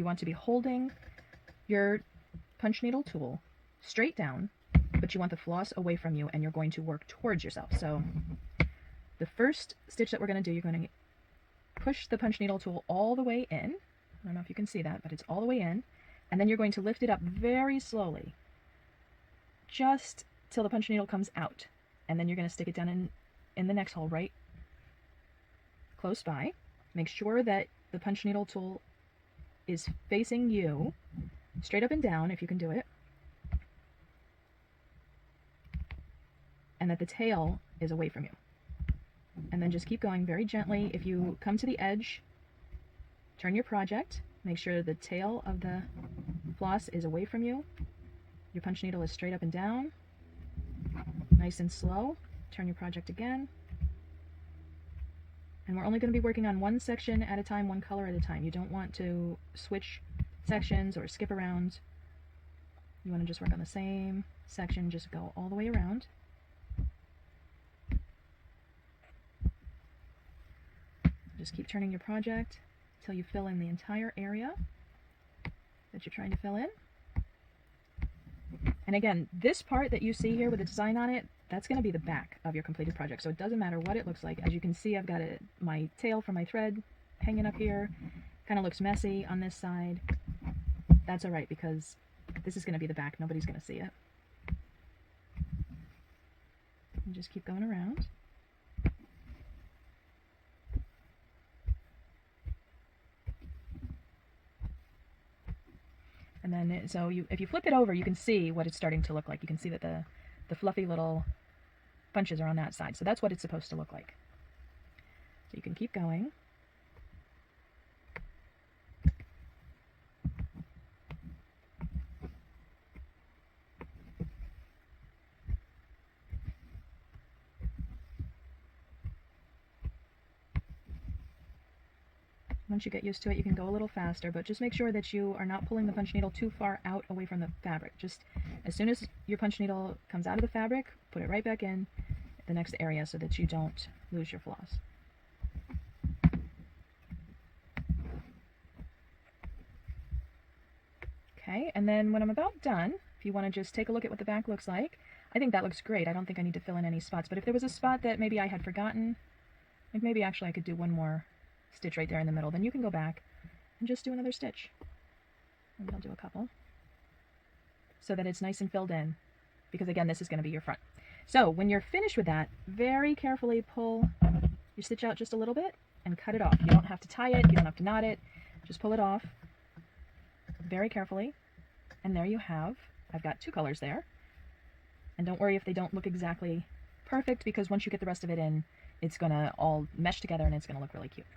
you want to be holding your punch needle tool straight down, but you want the floss away from you and you're going to work towards yourself. So the first stitch that we're going to do, you're going to push the punch needle tool all the way in. I don't know if you can see that, but it's all the way in. And then you're going to lift it up very slowly, just till the punch needle comes out. And then you're going to stick it down in the next hole right close by. Make sure that the punch needle tool is facing you, straight up and down if you can do it, and that the tail is away from you. And then just keep going very gently. If you come to the edge, turn your project, make sure the tail of the floss is away from you. Your punch needle is straight up and down, nice and slow. Turn your project again. And we're only going to be working on one section at a time, one color at a time. You don't want to switch sections or skip around. You want to just work on the same section, just go all the way around. Just keep turning your project until you fill in the entire area that you're trying to fill in. And again, this part that you see here with the design on it, that's going to be the back of your completed project. So it doesn't matter what it looks like. As you can see, I've got my tail for my thread hanging up here. Kind of looks messy on this side. That's all right, because this is going to be the back. Nobody's going to see it. And just keep going around. And then, so if you flip it over, you can see what it's starting to look like. You can see that the fluffy little bunches are on that side. So that's what it's supposed to look like. So you can keep going. Once you get used to it, you can go a little faster, but just make sure that you are not pulling the punch needle too far out away from the fabric. Just as soon as your punch needle comes out of the fabric, put it right back in the next area so that you don't lose your floss. Okay, and then when I'm about done, if you want to just take a look at what the back looks like, I think that looks great. I don't think I need to fill in any spots, but if there was a spot that maybe I had forgotten, like maybe actually I could do one more stitch right there in the middle, then you can go back and just do another stitch. Maybe I'll do a couple so that it's nice and filled in, because again, this is going to be your front. So when you're finished with that, very carefully pull your stitch out just a little bit and cut it off. You don't have to tie it, you don't have to knot it, just pull it off very carefully. And there you have, I've got two colors there. And don't worry if they don't look exactly perfect, because once you get the rest of it in, it's going to all mesh together and it's going to look really cute.